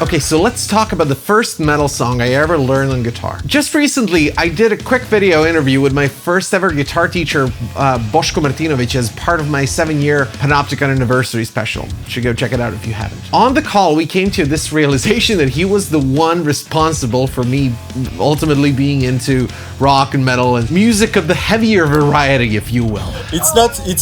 Okay, so let's talk about the first metal song I ever learned on guitar. Just recently, I did a quick video interview with my first ever guitar teacher, Boško Martinović, as part of my 7-year Panopticon anniversary special. You should go check it out if you haven't. On the call, we came to this realization that he was the one responsible for me ultimately being into rock and metal and music of the heavier variety, if you will. It's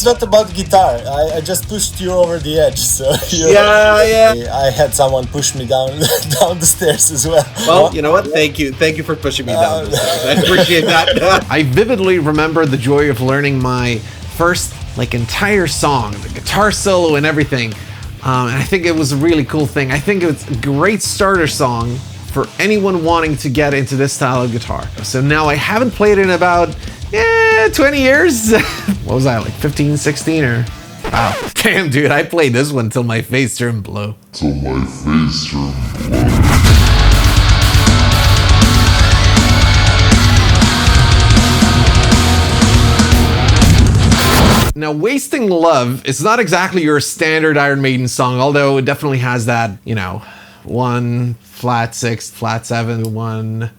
not about guitar. I just pushed you over the edge, so yeah. I had someone push me down the stairs as well. Well, you know what? Thank you for pushing me down the stairs. I appreciate that. I vividly remember the joy of learning my first entire song, the guitar solo and everything. And I think it was a really cool thing. I think it was a great starter song for anyone wanting to get into this style of guitar. So now I haven't played it in about 20 years. What was I, 15, 16 or? Wow. Damn, dude, I played this one till my face turned blue. Now, Wasting Love is not exactly your standard Iron Maiden song, although it definitely has that, 1 flat 6, flat 7, 1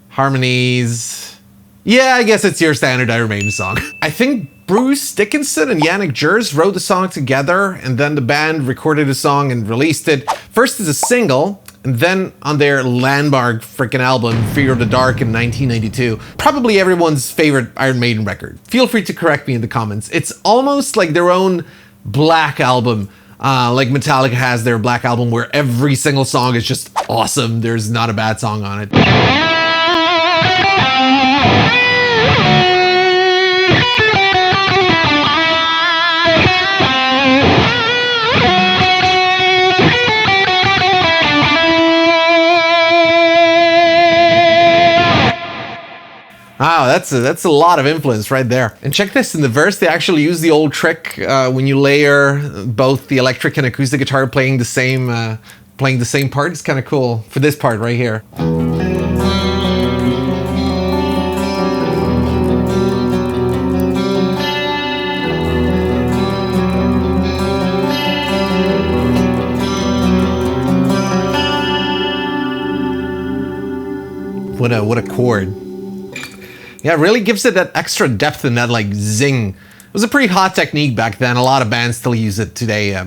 harmonies. Yeah, I guess it's your standard Iron Maiden song. I think Bruce Dickinson and Yannick Gers wrote the song together, and then the band recorded the song and released it first as a single, and then on their landmark freaking album, Fear of the Dark in 1992. Probably everyone's favorite Iron Maiden record. Feel free to correct me in the comments. It's almost like their own Black album. Like Metallica has their Black album where every single song is just awesome. There's not a bad song on it. Wow, that's a lot of influence right there. And check this, in the verse, they actually use the old trick when you layer both the electric and acoustic guitar playing the same part. It's kind of cool for this part right here. What a chord. Yeah, it really gives it that extra depth and that zing. It was a pretty hot technique back then. A lot of bands still use it today.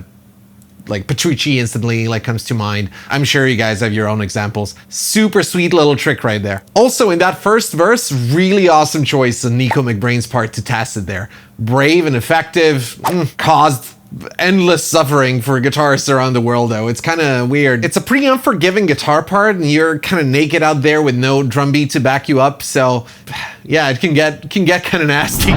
Like Petrucci instantly comes to mind. I'm sure you guys have your own examples. Super sweet little trick right there. Also in that first verse, really awesome choice on Nico McBrain's part to test it there. Brave and effective, caused endless suffering for guitarists around the world though. It's kind of weird. It's a pretty unforgiving guitar part and you're kind of naked out there with no drum beat to back you up. So yeah, it can get kind of nasty.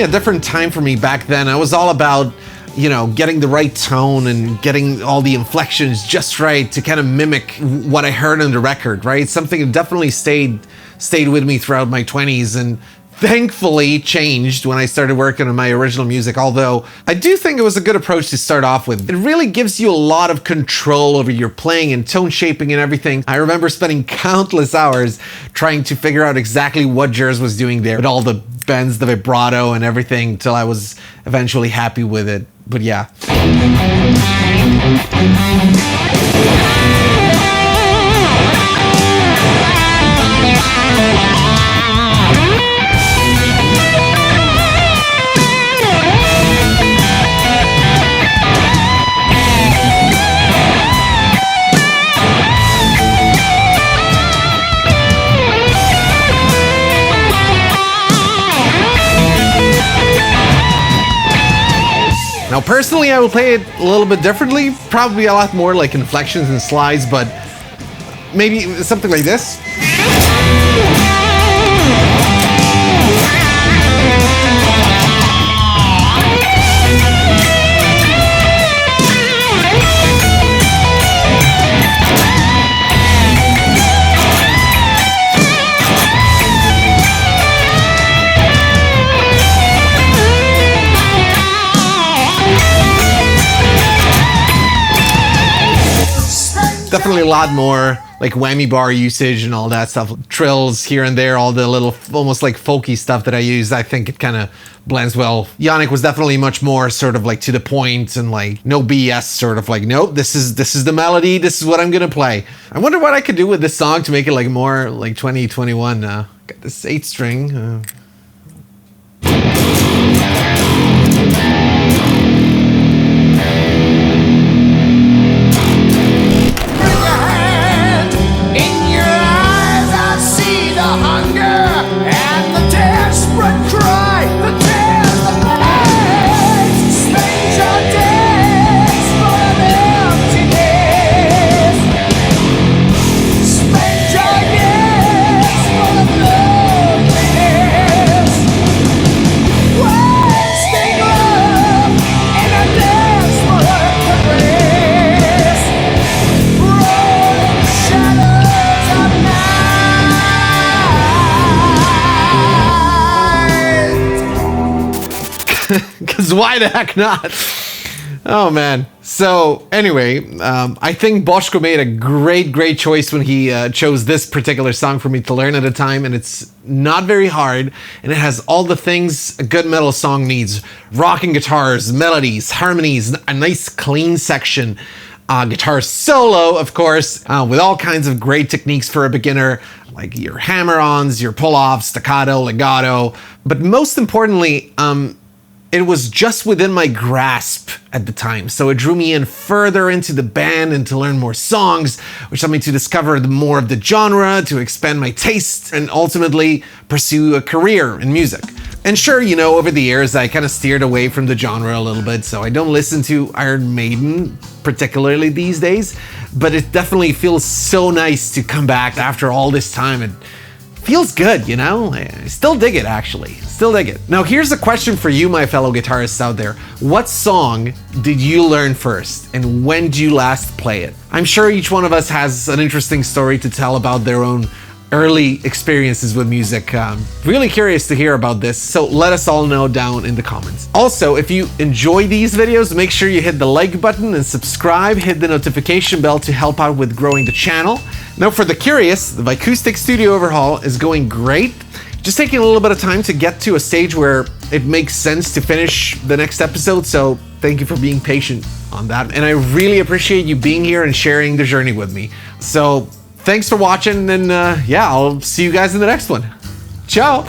a different time for me back then. I was all about, you know, getting the right tone and getting all the inflections just right to kind of mimic what I heard on the record, right? Something that definitely stayed with me throughout my 20s, and thankfully changed when I started working on my original music, although I do think it was a good approach to start off with. It really gives you a lot of control over your playing and tone shaping and everything. I remember spending countless hours trying to figure out exactly what Jers was doing there with all the bends, the vibrato and everything, till I was eventually happy with it. But yeah. Now, personally, I would play it a little bit differently, probably a lot more like inflections and slides, but maybe something like this. Definitely a lot more like whammy bar usage and all that stuff. Trills here and there, all the little almost like folky stuff that I use. I think it kind of blends well. Yannick was definitely much more sort of like to the point and like no BS, sort of like, nope, this is the melody, this is what I'm gonna play. I wonder what I could do with this song to make it like more like 2021. Got this 8-string. Because why the heck not? Oh man. So anyway, I think Boško made a great choice when he chose this particular song for me to learn at a time, and it's not very hard, and it has all the things a good metal song needs: rocking guitars, melodies, harmonies, a nice clean section, guitar solo, of course, with all kinds of great techniques for a beginner, like your hammer-ons, your pull-offs, staccato, legato, but most importantly, it was just within my grasp at the time, so it drew me in further into the band and to learn more songs, which led me to discover more of the genre, to expand my taste, and ultimately pursue a career in music. And sure, you know, over the years, I kind of steered away from the genre a little bit, so I don't listen to Iron Maiden particularly these days, but it definitely feels so nice to come back after all this time. It feels good, you know? I still dig it, actually. Still dig it. Now, here's a question for you, my fellow guitarists out there. What song did you learn first, and when did you last play it? I'm sure each one of us has an interesting story to tell about their own early experiences with music. Really curious to hear about this, so let us all know down in the comments. Also, if you enjoy these videos, make sure you hit the like button and subscribe, hit the notification bell to help out with growing the channel. Now, for the curious, the Acoustic Studio overhaul is going great. Just taking a little bit of time to get to a stage where it makes sense to finish the next episode, so thank you for being patient on that. And I really appreciate you being here and sharing the journey with me. So thanks for watching, and yeah, I'll see you guys in the next one. Ciao!